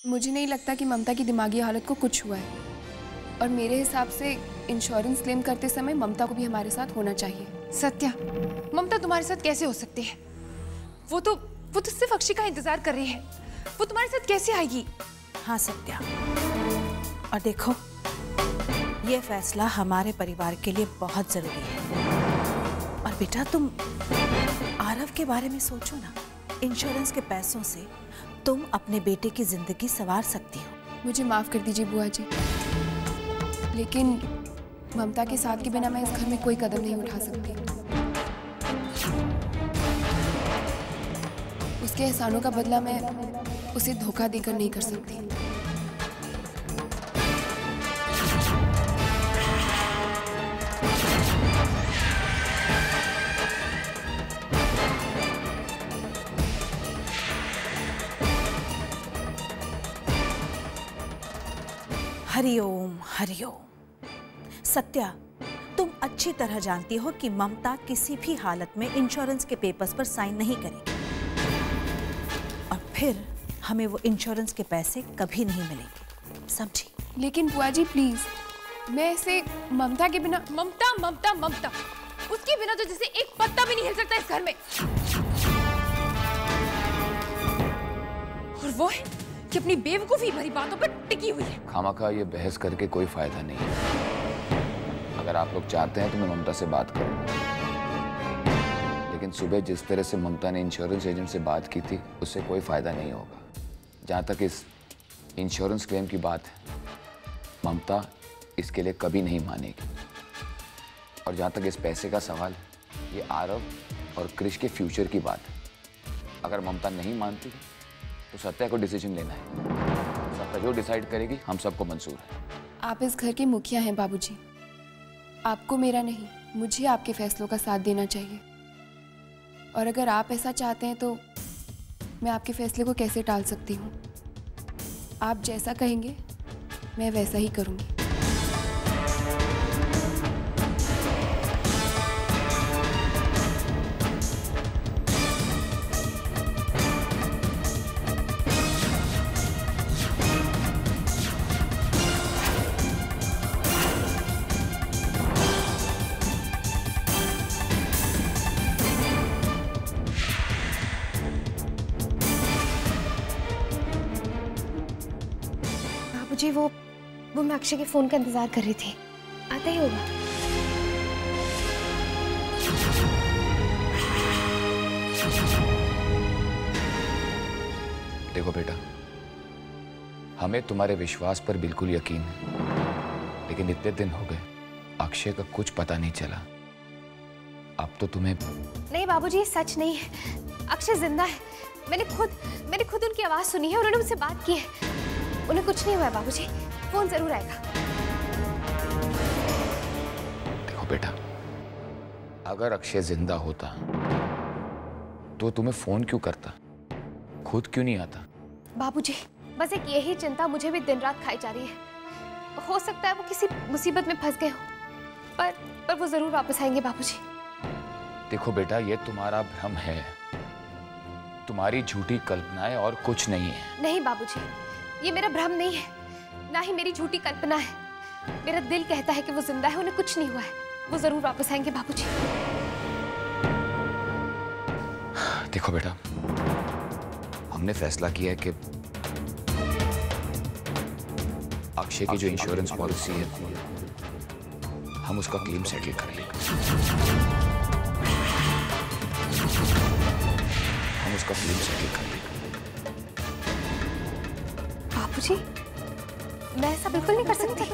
मुझे नहीं लगता कि ममता की दिमागी हालत को कुछ हुआ है, और मेरे हिसाब से इंश्योरेंस क्लेम करते समय ममता को भी हमारे साथ होना चाहिए। सत्या, ममता तुम्हारे साथ कैसे हो सकती है? वो तो सिर्फ अक्षय का इंतजार कर रही है। वो तुम्हारे साथ कैसे आएगी? हाँ सत्या, और देखो ये फैसला हमारे परिवार के लिए बहुत जरूरी है। और बेटा तुम आरव के बारे में सोचो ना। इंश्योरेंस के पैसों से तुम अपने बेटे की जिंदगी संवार सकती हो। मुझे माफ कर दीजिए बुआ जी, लेकिन ममता के साथ के बिना मैं इस घर में कोई कदम नहीं उठा सकती। उसके एहसानों का बदला मैं उसे धोखा देकर नहीं कर सकती। हरिओम हरिओम। सत्या, तुम अच्छी तरह जानती हो कि ममता किसी भी हालत में इंश्योरेंस के पेपर्स पर साइन नहीं करेगी, और फिर हमें वो इंश्योरेंस के पैसे कभी नहीं मिलेंगे, समझी? लेकिन बुआ जी प्लीज, मैं ऐसे ममता के बिना। ममता ममता ममता, उसके बिना तो जैसे एक पत्ता भी नहीं हिल सकता इस घर में। और वो है कि अपनी बेवकूफी भरी बातों पर टिकी हुई है। खामखा ये बहस करके कोई फायदा नहीं है। अगर आप लोग चाहते हैं तो मैं ममता से बात करूंगा, लेकिन सुबह जिस तरह से ममता ने इंश्योरेंस एजेंट से बात की थी उससे कोई फायदा नहीं होगा। जहां तक इस इंश्योरेंस क्लेम की बात है, ममता इसके लिए कभी नहीं मानेगी। और जहां तक इस पैसे का सवाल है, ये आरव और क्रिश के फ्यूचर की बात है। अगर ममता नहीं मानती तो सत्या को डिसीजन लेना है। सत्या जो डिसाइड करेगी हम सबको मंजूर है। आप इस घर के मुखिया हैं बाबूजी, आपको मेरा नहीं, मुझे आपके फैसलों का साथ देना चाहिए। और अगर आप ऐसा चाहते हैं तो मैं आपके फैसले को कैसे टाल सकती हूँ? आप जैसा कहेंगे मैं वैसा ही करूँगी। जी वो मैं अक्षय के फोन का इंतजार कर रही थी, आता ही होगा। देखो बेटा, हमें तुम्हारे विश्वास पर बिल्कुल यकीन है, लेकिन इतने दिन हो गए अक्षय का कुछ पता नहीं चला। अब तो तुम्हें। नहीं बाबूजी, ये सच नहीं है। अक्षय जिंदा है। मैंने खुद उनकी आवाज सुनी है और उन्होंने मुझसे बात की है। उन्हें कुछ नहीं हुआ है बाबूजी, फोन जरूर आएगा। देखो बेटा, अगर अक्षय जिंदा होता तो तुम्हें फोन क्यों करता, खुद क्यों नहीं आता? बाबूजी बस एक यही चिंता मुझे भी दिन रात खाई जा रही है। हो सकता है वो किसी मुसीबत में फंस गए हो, पर वो जरूर वापस आएंगे बाबूजी। देखो बेटा, ये तुम्हारा भ्रम है, तुम्हारी झूठी कल्पनाएं और कुछ नहीं है। नहीं बाबूजी, ये मेरा भ्रम नहीं है, ना ही मेरी झूठी कल्पना है। मेरा दिल कहता है कि वो जिंदा है, उन्हें कुछ नहीं हुआ है। वो जरूर वापस आएंगे बाबूजी। देखो बेटा, हमने फैसला किया है कि अक्षय की जो इंश्योरेंस पॉलिसी है हम उसका क्लेम सेटल कर लेंगे। हम उसका क्लेम सेटल कर लेंगे। बाबूजी, मैं ऐसा बिल्कुल नहीं कर सकती।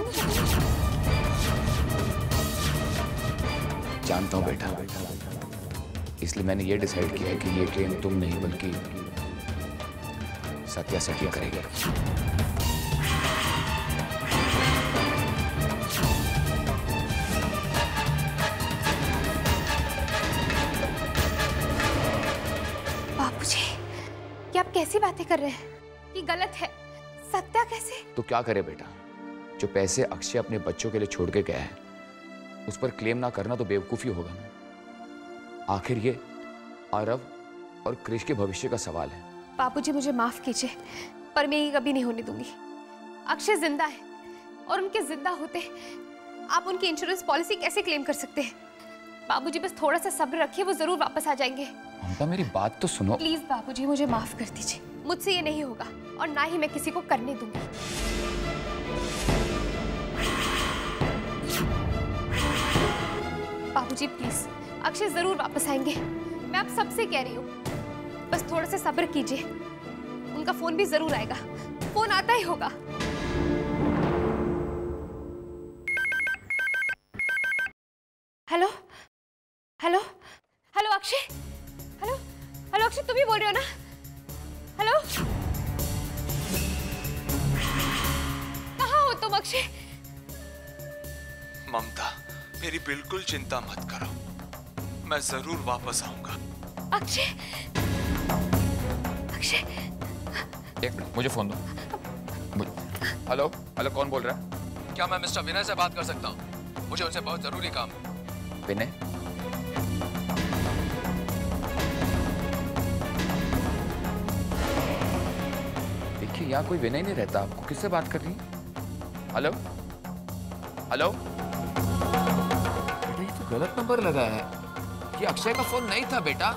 जानता हूं बेटा, इसलिए मैंने ये डिसाइड किया है कि ये क्लेम तुम नहीं बल्कि सत्या सेटल करेगा। बाबूजी, क्या आप कैसी बातें कर रहे हैं? ये गलत है। सत्या कैसे? तो क्या करे बेटा, जो पैसे अक्षय अपने बच्चों के लिए छोड़ के गया है उस पर क्लेम ना करना तो बेवकूफी होगा ना। आखिर ये आरव और क्रिश के भविष्य का सवाल है। बाबूजी मुझे माफ कीजिए, पर मैं ये कभी नहीं होने दूंगी। अक्षय जिंदा है और उनके जिंदा होते आप उनकी इंश्योरेंस पॉलिसी कैसे क्लेम कर सकते हैं? बाबूजी बस थोड़ा सा सब्र रखिए, वो जरूर वापस आ जाएंगे। ममता मेरी बात तो सुनो। प्लीज बाबूजी मुझे माफ कर दीजिए, मुझसे ये नहीं होगा और ना ही मैं किसी को करने दूंगी। बाबूजी प्लीज, अक्षय जरूर वापस आएंगे, मैं आप सबसे कह रही हूँ, बस थोड़ा सा सब्र कीजिए। उनका फोन भी जरूर आएगा, फोन आता ही होगा। Hello hello hello Akshay, hello hello Akshay, तुम ही बोल रहे हो ना? हेलो, कहाँ हो तुम अक्षय? ममता, मेरी बिल्कुल चिंता मत करो, मैं जरूर वापस आऊंगा। अक्षय, अक्षय, एक मिनट, मुझे फोन दो। हेलो हेलो, कौन बोल रहा है? क्या मैं मिस्टर विनय से बात कर सकता हूँ? मुझे उनसे बहुत जरूरी काम है। विनय? देखिए यहाँ कोई विनय नहीं रहता, आपको किससे बात कर रही है? हेलो हेलो, बेटा ये तो गलत नंबर लगा है, ये अक्षय का फोन नहीं था बेटा,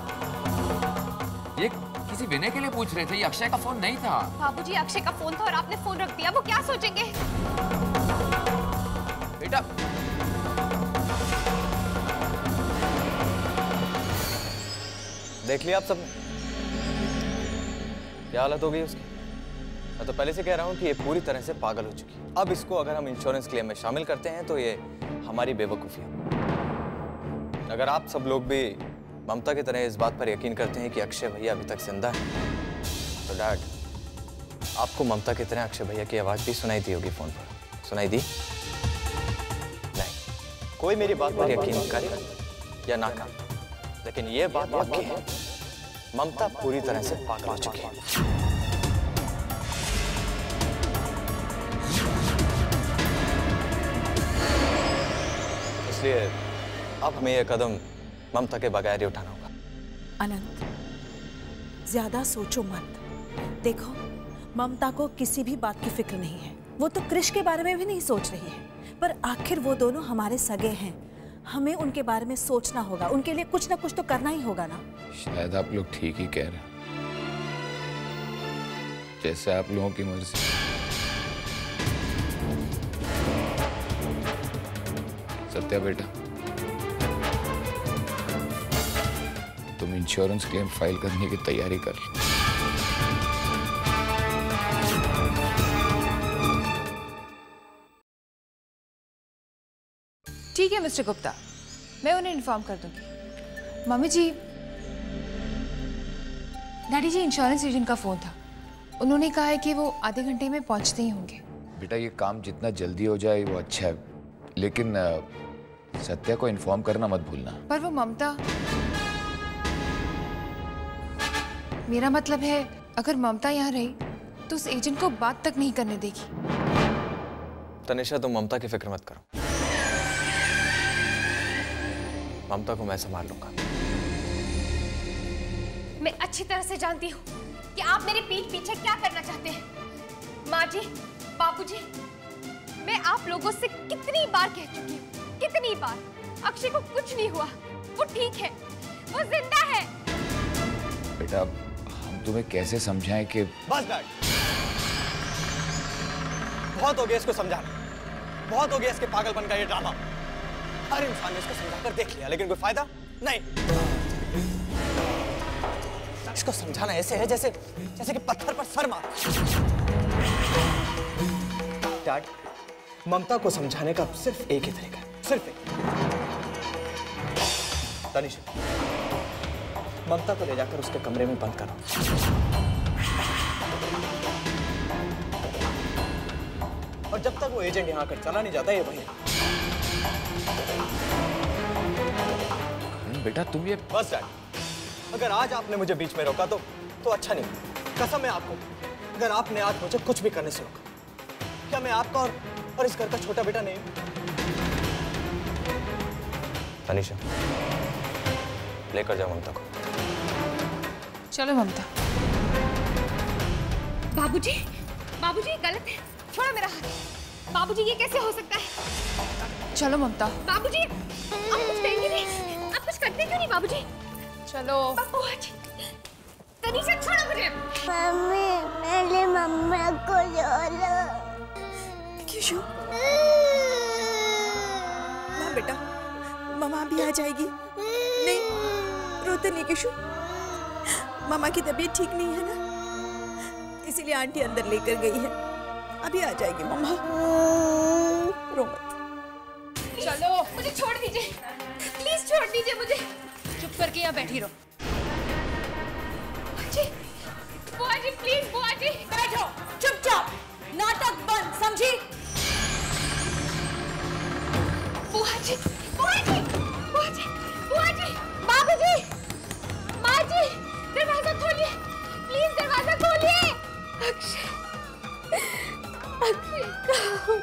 ये किसी विनय के लिए पूछ रहे थे, ये अक्षय का फोन नहीं था। बाबूजी अक्षय का फोन था और आपने फोन रख दिया, वो क्या सोचेंगे? बेटा देख लिया आप सबने क्या हालत हो गई उसकी। मैं तो पहले से कह रहा हूँ कि ये पूरी तरह से पागल हो चुकी है। अब इसको अगर हम इंश्योरेंस क्लेम में शामिल करते हैं तो ये हमारी बेवकूफ़ी है। अगर आप सब लोग भी ममता की तरह इस बात पर यकीन करते हैं कि अक्षय भैया अभी तक जिंदा है, तो डैड, आपको ममता की तरह अक्षय भैया की आवाज़ भी सुनाई दी होगी फ़ोन पर। सुनाई दी? नहीं, कोई मेरी बात पर यकीन करे या ना करे, लेकिन ये बात पक्की है, ममता पूरी तरह से पागल हो चुकी है। इसलिए अब हमें यह कदम ममता के बगैर ही उठाना होगा। अनंत, ज्यादा सोचो मत। देखो, ममता को किसी भी बात की फिक्र नहीं है, वो तो कृष के बारे में भी नहीं सोच रही है, पर आखिर वो दोनों हमारे सगे हैं, हमें उनके बारे में सोचना होगा, उनके लिए कुछ ना कुछ तो करना ही होगा ना। शायद आप लोग ठीक ही कह रहे हैं, जैसे आप लोगों की मर्जी। सत्या बेटा, तुम इंश्योरेंस क्लेम फाइल करने की तैयारी कर लो। ठीक है मिस्टर गुप्ता, मैं उन्हें इन्फॉर्म कर दूंगी। मम्मी जी, डैडी जी, इंश्योरेंस एजेंट का फोन था, उन्होंने कहा है कि वो आधे घंटे में पहुंचते ही होंगे। बेटा ये काम जितना जल्दी हो जाए वो अच्छा है, लेकिन सत्या को इन्फॉर्म करना मत भूलना। पर वो ममता, मेरा मतलब है अगर ममता यहाँ रही तो उस एजेंट को बात तक नहीं करने देगी। तनिषा, तुम ममता की फिक्र मत करो, ममता को मैं संभाल लूंगा। मैं अच्छी तरह से जानती हूँ कि आप मेरे पीठ पीछे क्या करना चाहते हैं। माँ जी, बाबूजी, मैं आप लोगों से कितनी बार कह चुकी हूँ, कितनी बार, अक्षय को कुछ नहीं हुआ, वो ठीक है, वो जिंदा है। बेटा हम तुम्हें कैसे समझाएं कि... बस डैड, बहुत हो गया इसको समझाना, बहुत हो गया इसके पागलपन का ये ड्रामा। हर इंसान ने इसको समझाकर देख लिया, लेकिन कोई फायदा नहीं। इसको समझाना ऐसे है जैसे कि पत्थर पर सर मार। डैड, ममता को समझाने का सिर्फ एक ही तरीका है, सिर्फ एक। तनिषा, ममता को ले जाकर उसके कमरे में बंद करो। और जब तक वो एजेंट यहाँ आकर चला नहीं जाता, ये वही। बेटा तुम ये... बस डैड, अगर आज आपने मुझे बीच में रोका तो अच्छा नहीं। कसम है आपको, अगर आपने आज मुझे कुछ भी करने से रोका, क्या मैं आपका और इस घर का छोटा बेटा नहीं? तनिषा, लेकर जाओ ममता को। चलो ममता। बाबूजी, बाबूजी गलत है, छोड़ो मेरा हाथ। बाबूजी ये कैसे हो सकता है? चलो ममता। बाबूजी आप कुछ करेंगे नहीं, आप कुछ करते क्यों नहीं बाबूजी? चलो। बाबूजी तनीषा छोड़ो मुझे। मम्मी मेरी मम्मा को जोड़ो। किशु ना बेटा, मम्मा भी आ जाएगी। नहीं रोते नहीं किशु, मम्मा की तबीयत ठीक नहीं है ना, इसीलिए आंटी अंदर लेकर गई है, अभी आ जाएगी मम्मा, रो मत। चलो मुझे छोड़ दीजिए, प्लीज छोड़ दीजिए मुझे। चुप करके यहाँ बैठी रहो। बुआ जी प्लीज, बुआ जी बैठो चुपचाप, नाटक बंद, समझी? बुआ जी, बुआ जी, बुआ जी, बुआ जी, बाबूजी, माँ जी, दरवाजा खोलिए, प्लीज दरवाजा खोलिए। अक्षय, अक्षय कहाँ?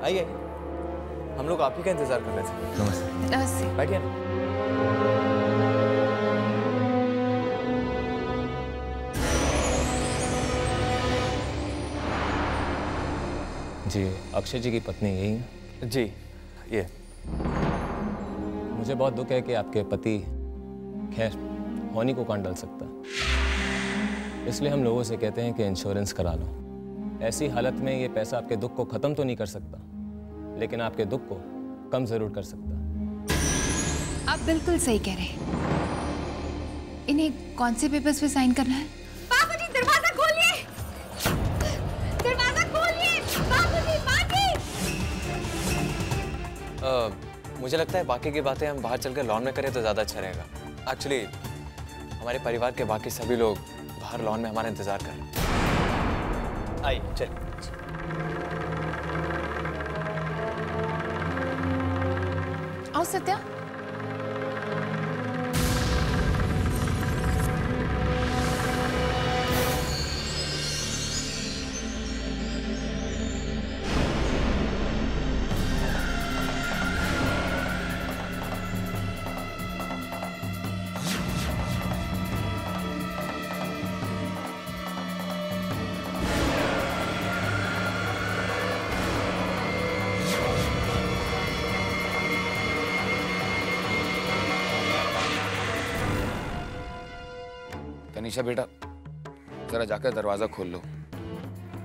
आइए, हम लोग आप ही का इंतजार कर रहे थे। नमस्ते। बैठिए ना। जी, अक्षय जी की पत्नी यही है? जी, ये मुझे बहुत दुख है कि आपके पति, खैर होनी को कौन डाल सकता, इसलिए हम लोगों से कहते हैं कि इंश्योरेंस करा लो। ऐसी हालत में ये पैसा आपके दुख को खत्म तो नहीं कर सकता, लेकिन आपके दुख को कम जरूर कर सकता। आप बिल्कुल सही कह रहे हैं। इन्हें कौन से पेपर्स पे साइन करना है? बाबूजी दरवाजा खोलिए, दरवाजा खोलिए, बाबूजी, बाजी। मुझे लगता है बाकी की बातें हम बाहर चलकर लॉन में करें तो ज़्यादा अच्छा रहेगा। एक्चुअली हमारे परिवार के बाकी सभी लोग बाहर लॉन में हमारा इंतजार कर रहे हैं। आइए चलिए। आओ सत्या। तनीषा बेटा, जरा जाकर दरवाजा खोल लो।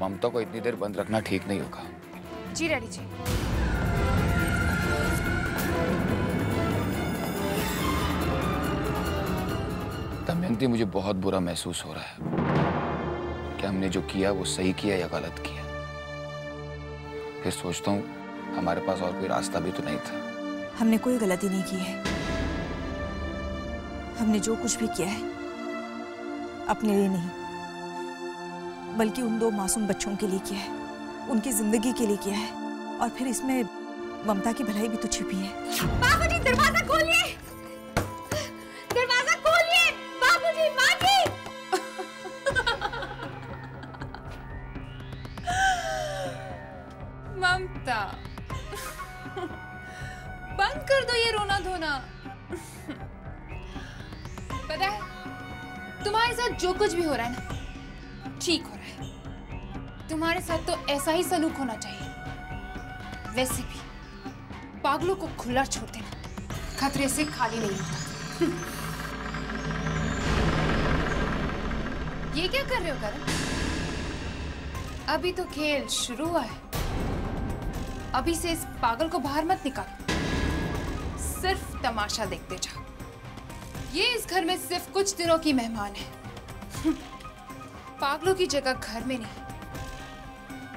ममता को इतनी देर बंद रखना ठीक नहीं होगा। जी डैडी जी। दमयंती, मुझे बहुत बुरा महसूस हो रहा है कि हमने जो किया वो सही किया या गलत किया। फिर सोचता हूँ हमारे पास और कोई रास्ता भी तो नहीं था। हमने कोई गलती नहीं की है। हमने जो कुछ भी किया है अपने लिए नहीं, बल्कि उन दो मासूम बच्चों के लिए किया है, उनकी जिंदगी के लिए किया है, और फिर इसमें ममता की भलाई भी तो छिपी है। बाबूजी दरवाजा खोलिए, दरवाजा खोलिए, बाबूजी, माँ जी। ममता, बंद कर दो ये रोना धोना। पता है तुम्हारे साथ जो कुछ भी हो रहा है ना, ठीक हो रहा है। तुम्हारे साथ तो ऐसा ही सलूक होना चाहिए। वैसे भी पागलों को खुला छोड़ देना खतरे से खाली नहीं होता। ये क्या कर रहे हो करण? अभी तो खेल शुरू हुआ है। अभी से इस पागल को बाहर मत निकाल, सिर्फ तमाशा देखते जाओ। ये इस घर में सिर्फ कुछ दिनों की मेहमान है। पागलों की जगह घर में नहीं,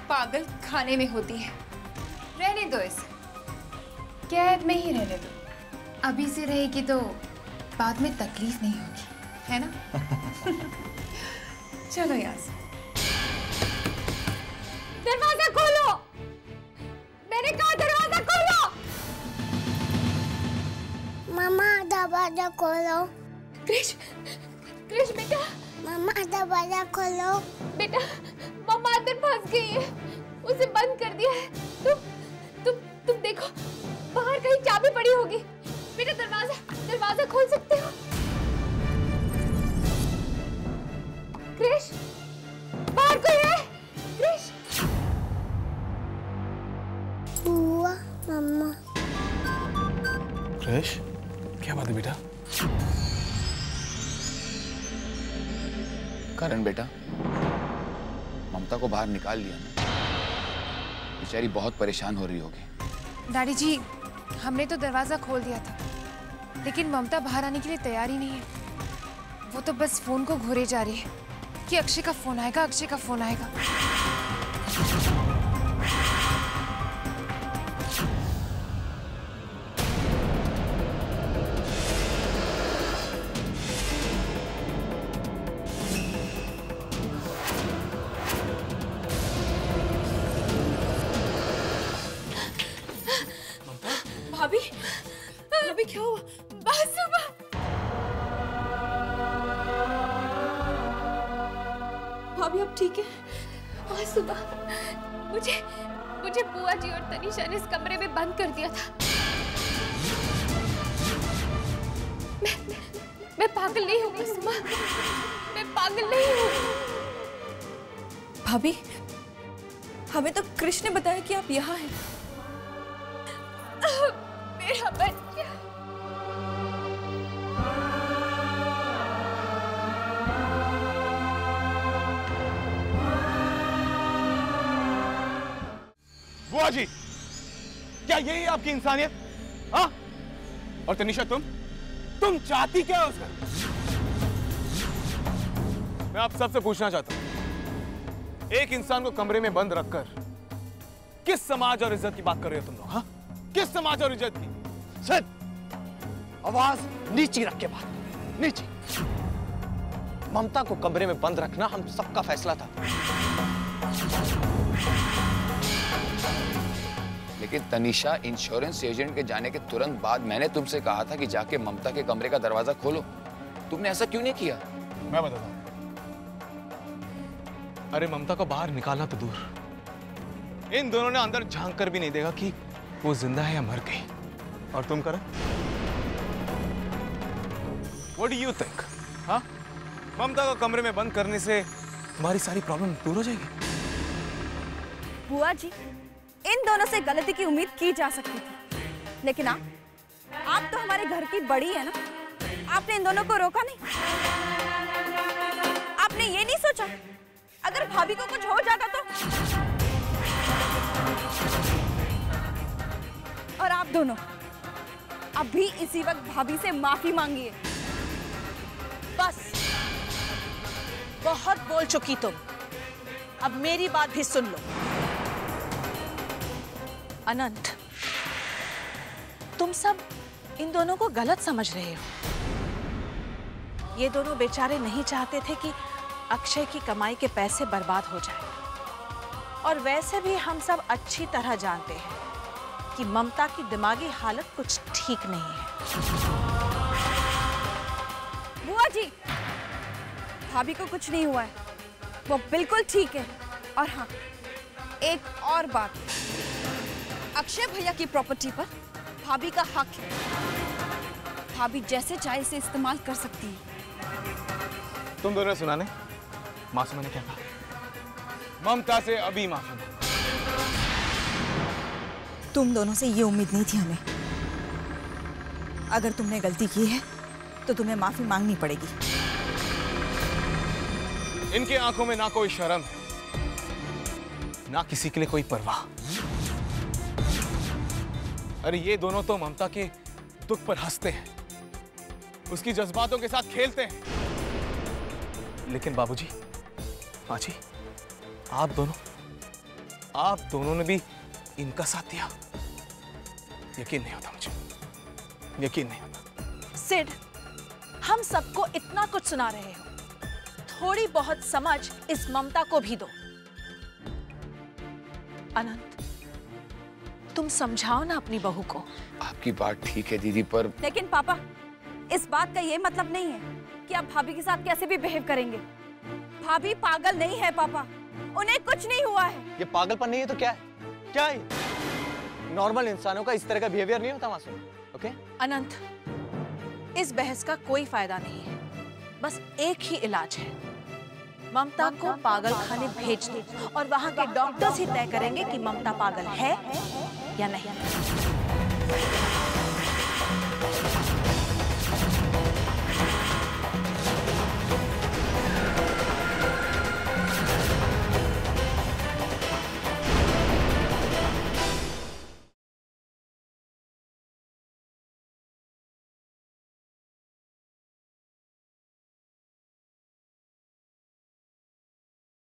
पागल खाने में होती है। रहने दो इसे, कैद में ही रहने दो। अभी से रहेगी तो बाद में तकलीफ नहीं होगी, है ना? चलो यहाँ से। दरवाजा खोलो, मैंने कहा दरवाजा खोलो। मम्मा दरवाजा खोलो। क्रिश, क्रिश बेटा। मम्मा दरवाजा खोलो। बेटा, मम्मा अंदर फंस गई है, उसे बंद कर दिया है। तुम देखो, बाहर कहीं चाबी पड़ी होगी। बेटा दरवाजा खोल सकते हो? करण बेटा, ममता को बाहर निकाल लिया ना, बेचारी बहुत परेशान हो रही होगी। डैडी जी, हमने तो दरवाजा खोल दिया था, लेकिन ममता बाहर आने के लिए तैयार ही नहीं है। वो तो बस फोन को घूरे जा रही है कि अक्षय का फोन आएगा, अक्षय का फोन आएगा। भाभी, भाभी क्या हुआ? सुबह भाभी अब ठीक है? सुबह मुझे बुआ जी और तनीषा ने इस कमरे में बंद कर दिया था। मैं पागल नहीं हूँ सुबह, मैं पागल नहीं हूँ। भाभी, हमें तो कृष्ण ने बताया कि आप यहाँ हैं। मेरा बच्चा। बुआ जी, क्या यही आपकी इंसानियत? हाँ? और तनीषा, तुम चाहती क्या हो उसका? मैं आप सबसे पूछना चाहता हूं, एक इंसान को कमरे में बंद रखकर किस समाज और इज्जत की बात कर रहे हो तुम लोग? हाँ? किस समाज और इज्जत की? सर, आवाज नीची रख के बात, नीची। ममता को कमरे में बंद रखना हम सबका फैसला था। लेकिन तनीषा, इंश्योरेंस एजेंट के जाने के तुरंत बाद मैंने तुमसे कहा था कि जाके ममता के कमरे का दरवाजा खोलो। तुमने ऐसा क्यों नहीं किया? मैं बताता हूं। अरे ममता को बाहर निकालना तो दूर, इन दोनों ने अंदर झांक कर भी नहीं देखा कि वो जिंदा है या मर गई। और तुम करो, व्हाट डू यू थिंक? हाँ, ममता को कमरे में बंद करने से तुम्हारी सारी प्रॉब्लम दूर हो जाएगी? बुआ जी, इन दोनों से गलती की उम्मीद की जा सकती थी, लेकिन आप तो हमारे घर की बड़ी है ना, आपने इन दोनों को रोका नहीं। आपने ये नहीं सोचा अगर भाभी को कुछ हो जाता तो? और आप दोनों अभी इसी वक्त भाभी से माफी मांगिए। बस, बहुत बोल चुकी तुम, अब मेरी बात भी सुन लो। अनंत, तुम सब इन दोनों को गलत समझ रहे हो। ये दोनों बेचारे नहीं चाहते थे कि अक्षय की कमाई के पैसे बर्बाद हो जाए, और वैसे भी हम सब अच्छी तरह जानते हैं कि ममता की दिमागी हालत कुछ ठीक नहीं है। बुआ जी, भाभी को कुछ नहीं हुआ है, वो बिल्कुल ठीक है। और हाँ, एक और बात, अक्षय भैया की प्रॉपर्टी पर भाभी का हक है। भाभी जैसे चाहे इसे इस्तेमाल कर सकती है। तुम दोनों ने सुना नहीं? मासूमा ने क्या कहा? ममता से अभी माफी मांगो। तुम दोनों से ये उम्मीद नहीं थी हमें। अगर तुमने गलती की है तो तुम्हें माफी मांगनी पड़ेगी। इनकी आंखों में ना कोई शर्म है, ना किसी के लिए कोई परवाह। अरे ये दोनों तो ममता के दुख पर हंसते हैं, उसकी जज्बातों के साथ खेलते हैं। लेकिन बाबूजी, माँ जी, आप दोनों ने भी इनका साथ दिया। यकीन नहीं होता मुझे, यकीन नहीं होता। सिड, हम सबको इतना कुछ सुना रहे हो, थोड़ी बहुत समझ इस ममता को भी दो। अनंत, तुम समझाओ ना अपनी बहू को। आपकी बात ठीक है दीदी, पर लेकिन पापा, इस बात का ये मतलब नहीं है कि आप भाभी के साथ कैसे भी बिहेव करेंगे। भाभी पागल नहीं है पापा, उन्हें कुछ नहीं हुआ है। ये पागलपन नहीं है तो क्या है? क्या है? नॉर्मल इंसानों का इस तरह का बिहेवियर नहीं होता मासूम। ओके? अनंत, इस बहस का कोई फायदा नहीं है, बस एक ही इलाज है। ममता को पागल खाने भेज दो और वहां के डॉक्टर्स ही तय करेंगे कि ममता पागल है या नहीं।